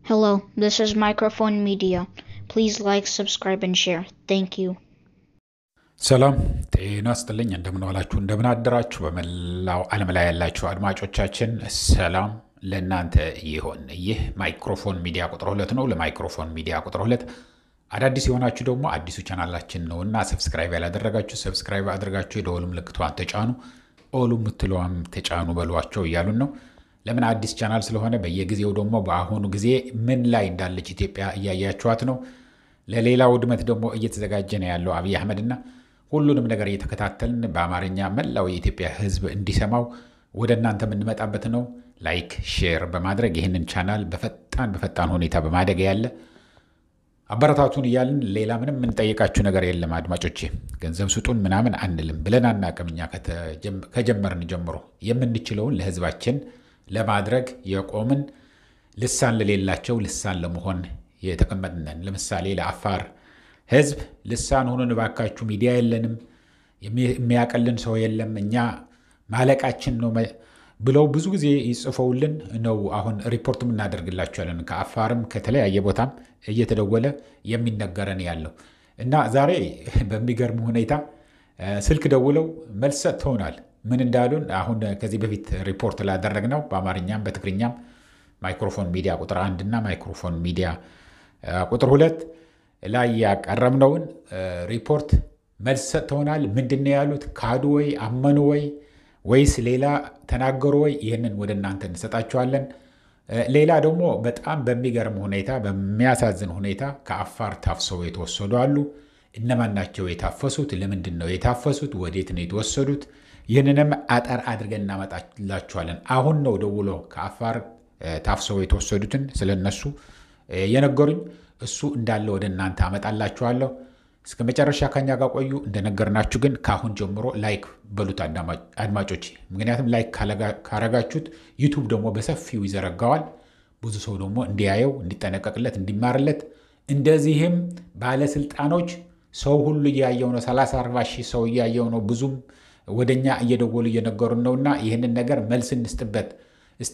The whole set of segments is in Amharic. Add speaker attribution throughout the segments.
Speaker 1: Hello, this is Microphone Media. Please like, subscribe, and share. Thank you.
Speaker 2: ሰላም ጤና ይስጥልኝ። እንደምን ዋላችሁ እንደምን አደራችሁ። በመላው ዓለም ላይ ያላችሁ አድማጮቻችን ሰላም ለእናንተ ይሁን። ይህ ማይክሮፎን ሚዲያ ቁጥር 2 ነው። ለማይክሮፎን ሚዲያ ቁጥር 2 አዳዲስ የሆናችሁ ደግሞ አዲሱ ቻናላችን ነውና ሰብስክራይብ ያላደረጋችሁ ሰብስክራይብ አድርጋችሁ የደወል ምልክቷን ተጫኑ፣ ኦሉ ምትለዋም ተጫኑ በሏቸው እያሉን ነው። ለምን አዲስ ቻናል ስለሆነ በየጊዜው ደግሞ በአሁኑ ጊዜ ምን ላይ እንዳለች ኢትዮጵያ እያያችኋት ነው። ለሌላ ውድመት ደግሞ እየተዘጋጀ ነው ያለው አብይ አህመድና ሁሉንም ነገር እየተከታተልን በአማርኛ መላው የኢትዮጵያ ሕዝብ እንዲሰማው ወደ እናንተ የምንመጣበት ነው። ላይክ ሼር በማድረግ ይህንን ቻናል በፈጣን ሁኔታ በማደግ ያለ አበረታቱን እያልን ሌላ ምንም የምንጠይቃችሁ ነገር የለም። አድማጮቼ ገንዘብ ስጡን ምናምን አንልም ብለን አናውቅም። እኛ ከጀመርን ጀምሮ የምንችለውን ለሕዝባችን ለማድረግ የቆምን ልሳን ለሌላቸው ልሳን ለመሆን የተቀመጥነን። ለምሳሌ ለአፋር ህዝብ ልሳን ሆኖን ባካችሁ ሚዲያ የለንም፣ የሚያቀልን ሰው የለም፣ እኛ ማለቃችን ነው ብለው ብዙ ጊዜ ይጽፈውልን ነው። አሁን ሪፖርት እናደርግላችኋለን። ከአፋርም ከተለያየ ቦታም እየተደወለ የሚነገረን ያለው እና ዛሬ በሚገርም ሁኔታ ስልክ ደውለው መልስ ሰጥተውናል። ምን እንዳሉን አሁን ከዚህ በፊት ሪፖርት ላደረግነው በአማርኛም በትግርኛም ማይክሮፎን ሚዲያ ቁጥር 1 እና ማይክሮፎን ሚዲያ ቁጥር 2 ላይ ያቀረብነውን ሪፖርት መልስ ሰጥተውናል። ምንድነው ያሉት? ካዱ ወይ አመኑ ወይስ ሌላ ተናገሩ ወይ? ይህንን ወደ እናንተ እንሰጣችኋለን። ሌላ ደግሞ በጣም በሚገርም ሁኔታ በሚያሳዝን ሁኔታ ከአፋር ታፍሰው የተወሰዱ አሉ። እነማን ናቸው የታፈሱት? ለምንድን ነው የታፈሱት? ወዴት ነው የተወሰዱት? ይህንንም አጠር አድርገን እናመጣላችኋለን። አሁን ነው ደውሎ ከአፋር ታፍሰው የተወሰዱትን ስለነሱ የነገሩኝ። እሱ እንዳለ ወደ እናንተ አመጣላችኋለሁ። እስከ መጨረሻ ከኛ ጋር ቆዩ። እንደነገርናችሁ ግን ካሁን ጀምሮ ላይክ በሉት አድማጮች። ምክንያቱም ላይክ ካረጋችሁት ዩቱብ ደግሞ በሰፊው ይዘረጋዋል። ብዙ ሰው ደግሞ እንዲያየው፣ እንዲጠነቀቅለት፣ እንዲማርለት። እንደዚህም ባለስልጣኖች ሰው ሁሉ እያየው ነው። 30-40 ሺህ ሰው እያየው ነው። ብዙም ወደኛ እየደወሉ እየነገሩን ነውና ይህንን ነገር መልስ እንስጥበት፣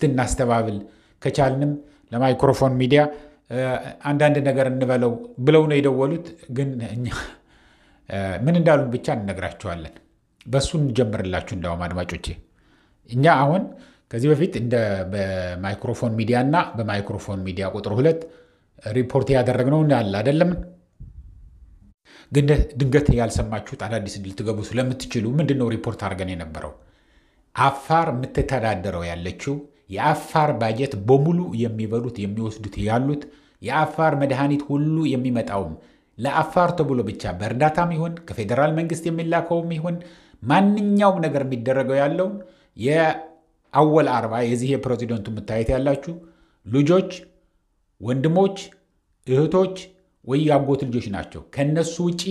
Speaker 2: እናስተባብል። ከቻልንም ለማይክሮፎን ሚዲያ አንዳንድ ነገር እንበለው ብለው ነው የደወሉት። ግን እኛ ምን እንዳሉን ብቻ እንነግራችኋለን። በሱ እንጀምርላችሁ። እንዳውም አድማጮቼ እኛ አሁን ከዚህ በፊት በማይክሮፎን ሚዲያ እና በማይክሮፎን ሚዲያ ቁጥር 2 ሪፖርት ያደረግነው ያለ አይደለም። ግን ድንገት ያልሰማችሁት አዳዲስ ልትገቡ ስለምትችሉ ምንድነው ሪፖርት አድርገን የነበረው? አፋር የምትተዳደረው ያለችው የአፋር ባጀት በሙሉ የሚበሉት የሚወስዱት ያሉት የአፋር መድኃኒት ሁሉ የሚመጣውም ለአፋር ተብሎ ብቻ በእርዳታም ይሁን ከፌዴራል መንግስት የሚላከውም ይሁን ማንኛውም ነገር የሚደረገው ያለው የአወል አርባ የዚህ የፕሬዚደንቱ የምታየት ያላችሁ ልጆች፣ ወንድሞች፣ እህቶች ወይ ያጎት ልጆች ናቸው። ከነሱ ውጪ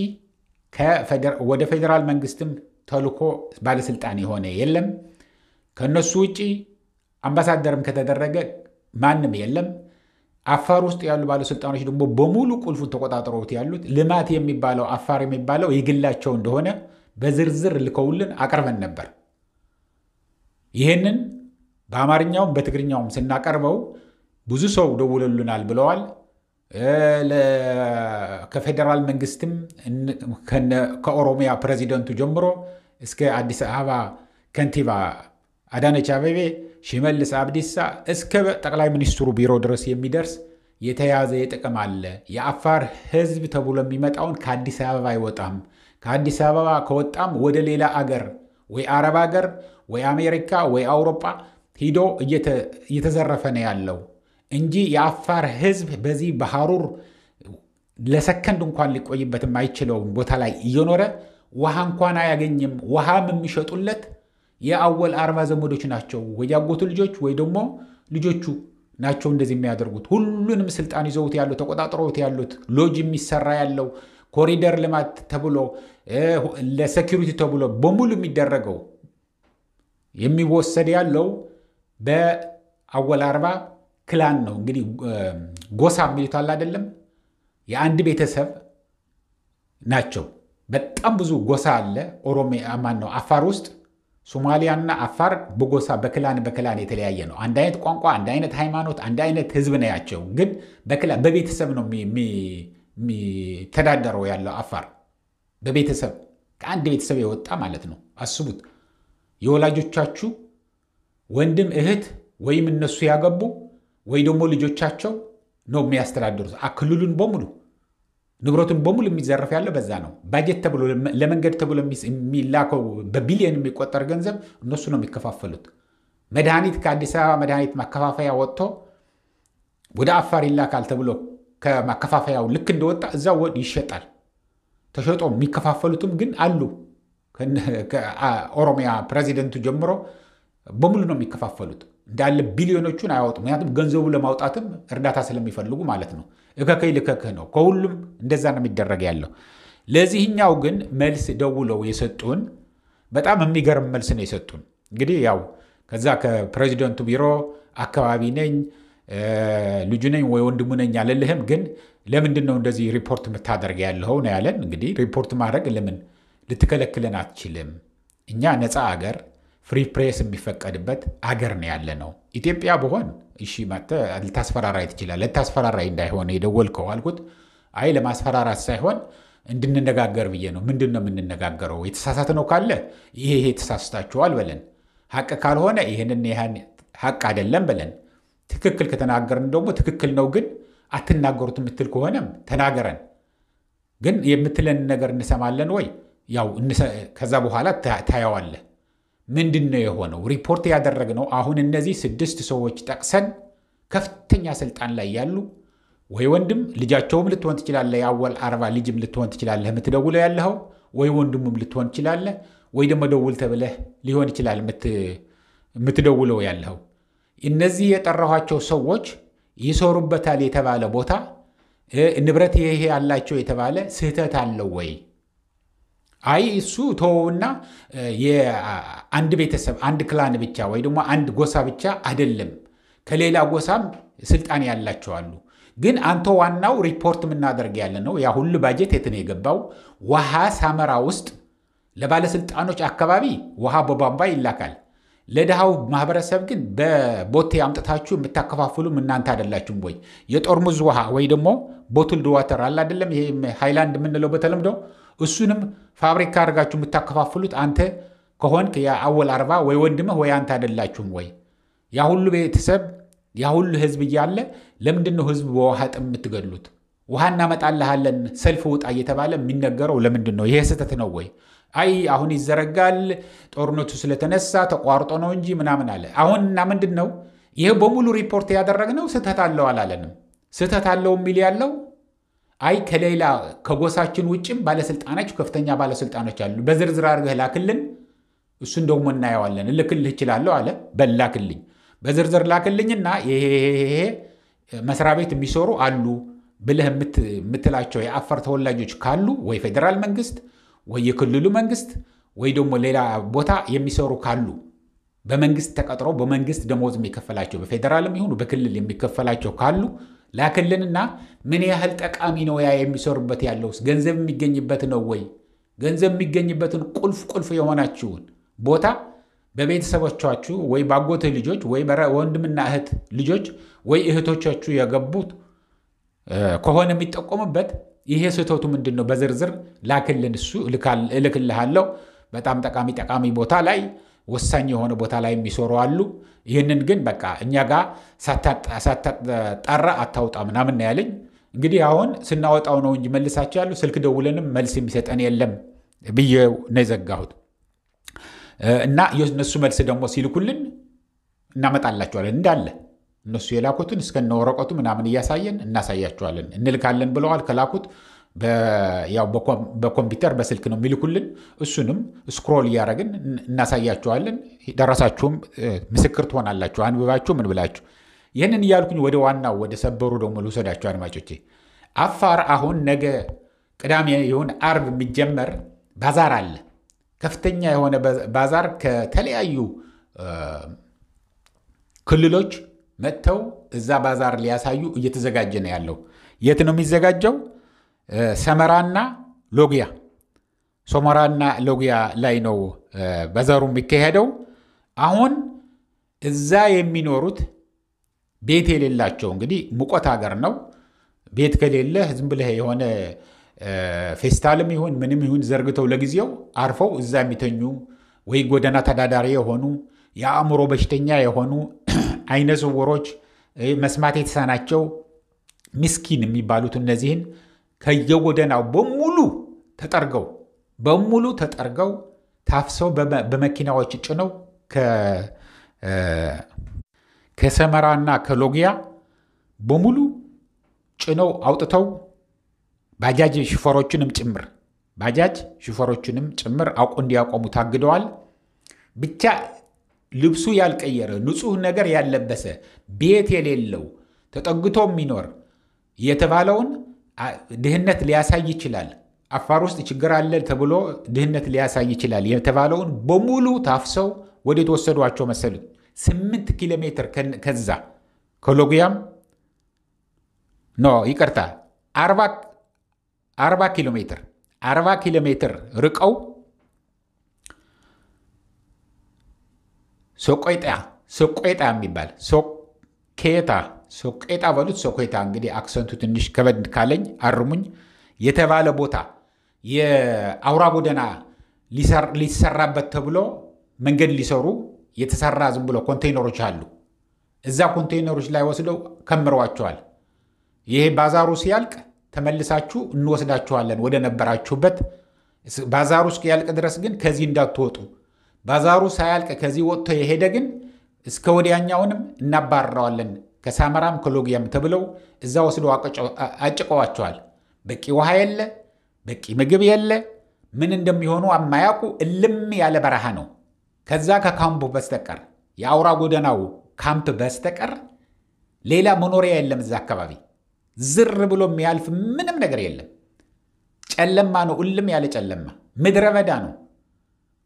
Speaker 2: ወደ ፌዴራል መንግስትም ተልኮ ባለስልጣን የሆነ የለም። ከነሱ ውጪ አምባሳደርም ከተደረገ ማንም የለም። አፋር ውስጥ ያሉ ባለስልጣኖች ደግሞ በሙሉ ቁልፉን ተቆጣጥረውት ያሉት ልማት የሚባለው አፋር የሚባለው የግላቸው እንደሆነ በዝርዝር ልከውልን አቅርበን ነበር። ይህንን በአማርኛውም በትግርኛውም ስናቀርበው ብዙ ሰው ደውሎልናል ብለዋል። ከፌዴራል መንግስትም ከኦሮሚያ ፕሬዚደንቱ ጀምሮ እስከ አዲስ አበባ ከንቲባ አዳነች አቤቤ፣ ሽመልስ አብዲሳ እስከ ጠቅላይ ሚኒስትሩ ቢሮ ድረስ የሚደርስ የተያዘ የጥቅም አለ። የአፋር ህዝብ ተብሎ የሚመጣውን ከአዲስ አበባ አይወጣም። ከአዲስ አበባ ከወጣም ወደ ሌላ አገር ወይ አረብ አገር ወይ አሜሪካ ወይ አውሮፓ ሂዶ እየተዘረፈ ነው ያለው እንጂ የአፋር ህዝብ በዚህ በሐሩር ለሰከንድ እንኳን ሊቆይበት የማይችለውን ቦታ ላይ እየኖረ ውሃ እንኳን አያገኝም። ውሃም የሚሸጡለት የአወል አርባ ዘመዶች ናቸው፣ ወይ ያጎቱ ልጆች ወይ ደግሞ ልጆቹ ናቸው እንደዚህ የሚያደርጉት። ሁሉንም ስልጣን ይዘውት ያለው ተቆጣጥረውት ያሉት ሎጅ የሚሰራ ያለው ኮሪደር ልማት ተብሎ ለሴኩሪቲ ተብሎ በሙሉ የሚደረገው የሚወሰድ ያለው በአወል አርባ ክላን ነው። እንግዲህ ጎሳ የሚሉት አለ አይደለም፣ የአንድ ቤተሰብ ናቸው። በጣም ብዙ ጎሳ አለ ኦሮሚያ ማን ነው አፋር ውስጥ ሶማሊያና አፋር በጎሳ በክላን የተለያየ ነው። አንድ አይነት ቋንቋ፣ አንድ አይነት ሃይማኖት፣ አንድ አይነት ህዝብ ነው ያቸው። ግን በቤተሰብ ነው የሚተዳደረው ያለው አፋር በቤተሰብ ከአንድ ቤተሰብ የወጣ ማለት ነው። አስቡት የወላጆቻችሁ ወንድም እህት ወይም እነሱ ያገቡ ወይ ደግሞ ልጆቻቸው ነው የሚያስተዳድሩት። ክልሉን በሙሉ ንብረቱን በሙሉ የሚዘረፍ ያለው በዛ ነው። ባጀት ተብሎ ለመንገድ ተብሎ የሚላከው በቢሊዮን የሚቆጠር ገንዘብ እነሱ ነው የሚከፋፈሉት። መድኃኒት ከአዲስ አበባ መድኃኒት ማከፋፈያ ወጥቶ ወደ አፋር ይላካል ተብሎ ከማከፋፈያው ልክ እንደወጣ እዛው ይሸጣል። ተሸጦ የሚከፋፈሉትም ግን አሉ። ከኦሮሚያ ፕሬዚደንቱ ጀምሮ በሙሉ ነው የሚከፋፈሉት። እንዳለ ቢሊዮኖቹን አያወጡም። ምክንያቱም ገንዘቡ ለማውጣትም እርዳታ ስለሚፈልጉ ማለት ነው። እከከይ ልከክህ ነው። ከሁሉም እንደዛ ነው የሚደረግ ያለው። ለዚህኛው ግን መልስ ደውለው የሰጡን በጣም የሚገርም መልስ ነው የሰጡን። እንግዲህ ያው ከዛ ከፕሬዚደንቱ ቢሮ አካባቢ ነኝ ልጁ ነኝ ወይ ወንድሙ ነኝ አለልህም፣ ግን ለምንድን ነው እንደዚህ ሪፖርት የምታደርግ ያለው ነው ያለን። እንግዲህ ሪፖርት ማድረግ ለምን ልትከለክለን አትችልም? እኛ ነፃ አገር ፍሪ ፕሬስ የሚፈቀድበት አገር ነው ያለ ነው። ኢትዮጵያ በሆን እሺ መጥተህ ልታስፈራራይ ትችላለህ። ልታስፈራራይ እንዳይሆን የደወልከው አልኩት። አይ ለማስፈራራት ሳይሆን እንድንነጋገር ብዬ ነው። ምንድን ነው የምንነጋገረው? የተሳሳተ ነው ካለ ይሄ ተሳስታችኋል በለን፣ ሀቅ ካልሆነ ይህንን ሀቅ አይደለም በለን። ትክክል ከተናገርን ደግሞ ትክክል ነው ግን አትናገሩት የምትል ከሆነም ተናገረን። ግን የምትለን ነገር እንሰማለን ወይ? ያው ከዛ በኋላ ታየዋለህ። ምንድን ነው የሆነው? ሪፖርት ያደረግነው አሁን እነዚህ 6 ሰዎች ጠቅሰን ከፍተኛ ስልጣን ላይ ያሉ ወይ ወንድም ልጃቸውም ልትሆን ትችላለህ፣ የአወል አርባ ልጅም ልትሆን ትችላለህ የምትደውለው ያለኸው፣ ወይ ወንድሙም ልትሆን ትችላለህ፣ ወይ ደግሞ ደውል ተብለህ ሊሆን ይችላል የምትደውለው ያለኸው። እነዚህ የጠራኋቸው ሰዎች ይሰሩበታል የተባለ ቦታ ንብረት ይሄ ያላቸው የተባለ ስህተት አለው ወይ? አይ እሱ ተወውና የአንድ ቤተሰብ አንድ ክላን ብቻ ወይ ደግሞ አንድ ጎሳ ብቻ አይደለም፣ ከሌላ ጎሳም ስልጣን ያላቸው አሉ። ግን አንተ ዋናው ሪፖርት የምናደርግ ያለ ነው ያ ሁሉ ባጀት የት ነው የገባው? ውሃ ሳመራ ውስጥ ለባለስልጣኖች አካባቢ ውሃ በቧንቧ ይላካል። ለድሃው ማህበረሰብ ግን በቦቴ አምጥታችሁ የምታከፋፍሉም እናንተ አይደላችሁም ወይ? የጠርሙዝ ውሃ ወይ ደግሞ ቦትልድ ዋተር አለ አይደለም፣ ይሄ ሃይላንድ የምንለው በተለምዶ እሱንም ፋብሪካ አድርጋችሁ የምታከፋፍሉት አንተ ከሆንክ የአወል አርባ ወይ ወንድምህ ወይ አንተ አይደላችሁም ወይ? ያ ሁሉ ቤተሰብ ያ ሁሉ ህዝብ እያለ ለምንድን ነው ህዝብ በውሃ ጥም የምትገድሉት? ውሃ እናመጣልሃለን ሰልፍ ውጣ እየተባለ የሚነገረው ለምንድን ነው? ይሄ ስህተት ነው ወይ? አይ አሁን ይዘረጋል ጦርነቱ ስለተነሳ ተቋርጦ ነው እንጂ ምናምን አለ። አሁንና ምንድን ነው ይሄ በሙሉ ሪፖርት ያደረግነው ስህተት አለው አላለንም። ስህተት አለው የሚል ያለው አይ ከሌላ ከጎሳችን ውጭም ባለስልጣኖች ከፍተኛ ባለስልጣኖች አሉ፣ በዝርዝር አድርገህ ላክልን፣ እሱን ደግሞ እናየዋለን፣ እልክልህ እችላለሁ አለ። በላክልኝ በዝርዝር ላክልኝና ይሄ መስሪያ ቤት የሚሰሩ አሉ ብለህ የምትላቸው የአፋር ተወላጆች ካሉ ወይ ፌዴራል መንግስት ወይ የክልሉ መንግስት ወይ ደግሞ ሌላ ቦታ የሚሰሩ ካሉ በመንግስት ተቀጥረው በመንግስት ደሞዝ የሚከፈላቸው በፌዴራልም ይሁን በክልል የሚከፈላቸው ካሉ ላክልንና ምን ያህል ጠቃሚ ነው ያ የሚሰሩበት ያለውስ ገንዘብ የሚገኝበት ነው ወይ? ገንዘብ የሚገኝበትን ቁልፍ የሆናችሁን ቦታ በቤተሰቦቻችሁ ወይ ባጎትህ ልጆች ወይ ወንድምና እህት ልጆች ወይ እህቶቻችሁ የገቡት ከሆነ የሚጠቆምበት ይሄ ስህተቱ ምንድን ነው? በዝርዝር ላክልን፣ እሱ እልክልሃለሁ። በጣም ጠቃሚ ቦታ ላይ ወሳኝ የሆነ ቦታ ላይ የሚሰሩ አሉ። ይህንን ግን በቃ እኛ ጋር ሳታጣራ አታውጣ ምናምን ያለኝ። እንግዲህ አሁን ስናወጣው ነው እንጂ መልሳቸው ያሉ ስልክ ደውለንም መልስ የሚሰጠን የለም ብዬ ነው የዘጋሁት። እና የእነሱ መልስ ደግሞ ሲልኩልን እናመጣላቸዋለን እንዳለ እነሱ የላኩትን እስከነ ወረቀቱ ምናምን እያሳየን እናሳያቸዋለን። እንልካለን ብለዋል። ከላኩት ያው በኮምፒውተር በስልክ ነው የሚልኩልን። እሱንም ስክሮል እያደረግን እናሳያቸዋለን። ደረሳችሁም ምስክር ትሆናላችሁ አንብባችሁ ምን ብላችሁ። ይህንን እያልኩኝ ወደ ዋናው ወደ ሰበሩ ደግሞ ልውሰዳችሁ አድማጮቼ። አፋር አሁን ነገ ቅዳሜ ይሁን አርብ የሚጀመር ባዛር አለ። ከፍተኛ የሆነ ባዛር ከተለያዩ ክልሎች መጥተው እዛ ባዛር ሊያሳዩ እየተዘጋጀ ነው ያለው። የት ነው የሚዘጋጀው? ሰመራና ሎጊያ ሶመራና ሎጊያ ላይ ነው ባዛሩ የሚካሄደው። አሁን እዛ የሚኖሩት ቤት የሌላቸው እንግዲህ ሙቀት ሀገር ነው። ቤት ከሌለ ዝም ብለህ የሆነ ፌስታልም ይሁን ምንም ይሁን ዘርግተው ለጊዜው አርፈው እዛ የሚተኙ ወይ ጎዳና ተዳዳሪ የሆኑ የአእምሮ በሽተኛ የሆኑ አይነ ስውሮች፣ መስማት የተሳናቸው ምስኪን የሚባሉት እነዚህን ከየጎዳናው በሙሉ ተጠርገው ታፍሰው በመኪናዎች ጭነው ከሰመራና ከሎጊያ በሙሉ ጭነው አውጥተው ባጃጅ ሹፌሮችንም ጭምር አውቆ እንዲያቆሙ ታግደዋል። ብቻ ልብሱ ያልቀየረ ንጹህ ነገር ያለበሰ ቤት የሌለው ተጠግቶ የሚኖር የተባለውን ድህነት ሊያሳይ ይችላል። አፋር ውስጥ ችግር አለ ተብሎ ድህነት ሊያሳይ ይችላል የተባለውን በሙሉ ታፍሰው ወደ ተወሰዷቸው መሰሉት 8 ኪሎ ሜትር ከዛ ከሎጊያም ይቅርታ 40 ኪሎ ሜትር ርቀው ሶቆጣ የሚባል ሶቄጣ በሉት ሶቄጣ እንግዲህ አክሰንቱ ትንሽ ከበድ ካለኝ አርሙኝ የተባለ ቦታ የአውራ ጎዳና ሊሰራበት ተብሎ መንገድ ሊሰሩ የተሰራ ዝም ብሎ ኮንቴይነሮች አሉ። እዛ ኮንቴይነሮች ላይ ወስደው ከምረዋቸዋል። ይሄ ባዛሩ ሲያልቅ ተመልሳችሁ እንወስዳችኋለን ወደ ነበራችሁበት። ባዛሩ እስኪያልቅ ድረስ ግን ከዚህ እንዳትወጡ፣ ባዛሩ ሳያልቅ ከዚህ ወጥቶ የሄደ ግን እስከ ወዲያኛውንም እናባረረዋለን ከሳመራም ከሎጊያም ተብለው እዛ ወስደው አጭቀዋቸዋል። በቂ ውሃ የለ፣ በቂ ምግብ የለ፣ ምን እንደሚሆኑ አማያውቁ እልም ያለ በረሃ ነው። ከዛ ከካምፑ በስተቀር የአውራ ጎዳናው ካምፕ በስተቀር ሌላ መኖሪያ የለም። እዛ አካባቢ ዝር ብሎ የሚያልፍ ምንም ነገር የለም። ጨለማ ነው፣ እልም ያለ ጨለማ ምድረ በዳ ነው።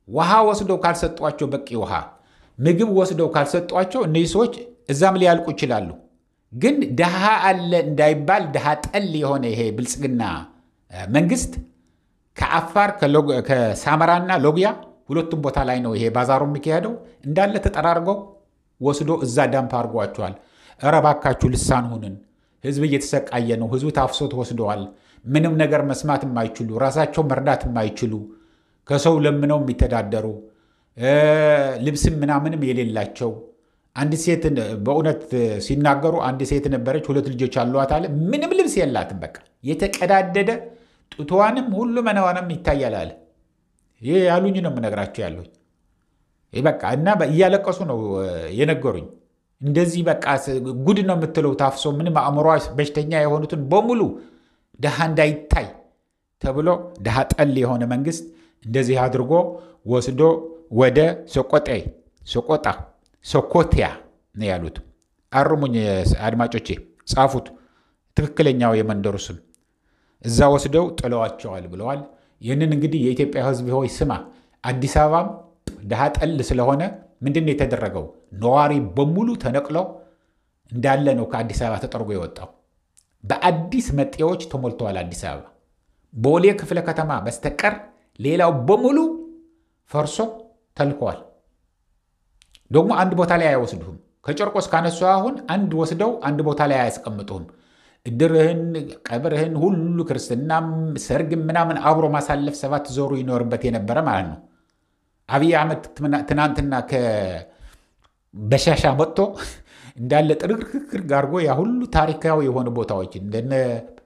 Speaker 2: ውሃ ወስደው ካልሰጧቸው፣ በቂ ውሃ ምግብ ወስደው ካልሰጧቸው እነዚህ ሰዎች እዛም ሊያልቁ ይችላሉ። ግን ድሃ አለ እንዳይባል ድሃ ጠል የሆነ ይሄ ብልጽግና መንግስት ከአፋር ከሳመራና ሎጊያ ሁለቱም ቦታ ላይ ነው ይሄ ባዛሩ የሚካሄደው። እንዳለ ተጠራርገው ወስዶ እዛ ዳምፕ አድርጓቸዋል። ኧረ እባካችሁ ልሳን ሁንን፣ ህዝብ እየተሰቃየ ነው። ህዝቡ ታፍሶ ተወስደዋል። ምንም ነገር መስማት የማይችሉ ራሳቸው መርዳት የማይችሉ ከሰው ለምነው የሚተዳደሩ ልብስም ምናምንም የሌላቸው አንድ ሴት በእውነት ሲናገሩ አንድ ሴት ነበረች፣ 2 ልጆች አሏት አለ። ምንም ልብስ የላትም። በቃ የተቀዳደደ ጡቷንም ሁሉ መናዋንም ይታያል አለ። ይሄ ያሉኝ ነው የምነግራቸው ያለሁኝ። በቃ እና እያለቀሱ ነው የነገሩኝ። እንደዚህ በቃ ጉድ ነው የምትለው ታፍሶ ምንም አእምሮ በሽተኛ የሆኑትን በሙሉ ድሃ እንዳይታይ ተብሎ ድሃ ጠል የሆነ መንግስት እንደዚህ አድርጎ ወስዶ ወደ ሶኮቲያ ነው ያሉት። አርሙኝ አድማጮቼ፣ ጻፉት ትክክለኛው የመንደሩ ስም። እዛ ወስደው ጥለዋቸዋል ብለዋል። ይህንን እንግዲህ የኢትዮጵያ ህዝብ ሆይ ስማ። አዲስ አበባም ድሃ ጠል ስለሆነ ምንድን ነው የተደረገው? ነዋሪ በሙሉ ተነቅለው እንዳለ ነው ከአዲስ አበባ ተጠርጎ የወጣው። በአዲስ መጤዎች ተሞልተዋል አዲስ አበባ። ቦሌ ክፍለ ከተማ በስተቀር ሌላው በሙሉ ፈርሶ ተልከዋል። ደግሞ አንድ ቦታ ላይ አይወስዱህም። ከጨርቆስ ካነሱ አሁን አንድ ወስደው አንድ ቦታ ላይ አያስቀምጡህም። እድርህን፣ ቀብርህን ሁሉ ክርስትናም ሰርግም ምናምን አብሮ ማሳለፍ 7 ዞሩ ይኖርበት የነበረ ማለት ነው። አብይ አህመድ ትናንትና በሻሻ መጥቶ እንዳለ ጥርግርግር አድርጎ ያ ሁሉ ታሪካዊ የሆኑ ቦታዎች እንደነ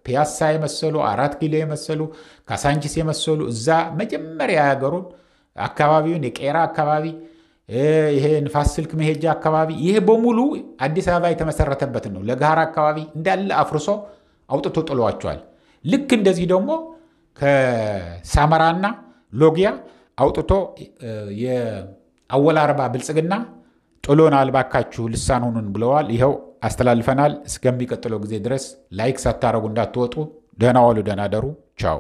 Speaker 2: ፒያሳ የመሰሉ 4 ኪሎ የመሰሉ ካሳንቺስ የመሰሉ እዛ መጀመሪያ ያገሩን አካባቢውን የቄራ አካባቢ ይሄ ንፋስ ስልክ መሄጃ አካባቢ ይሄ በሙሉ አዲስ አበባ የተመሰረተበት ነው። ለጋራ አካባቢ እንዳለ አፍርሶ አውጥቶ ጥሏቸዋል። ልክ እንደዚህ ደግሞ ከሳመራና ሎጊያ አውጥቶ የአወል አርባ ብልጽግና ጥሎናል፣ ባካችሁ ልሳን ሁኑን ብለዋል። ይኸው አስተላልፈናል። እስከሚቀጥለው ጊዜ ድረስ ላይክ ሳታረጉ እንዳትወጡ። ደህና ዋሉ፣ ደህና ደሩ። ቻው።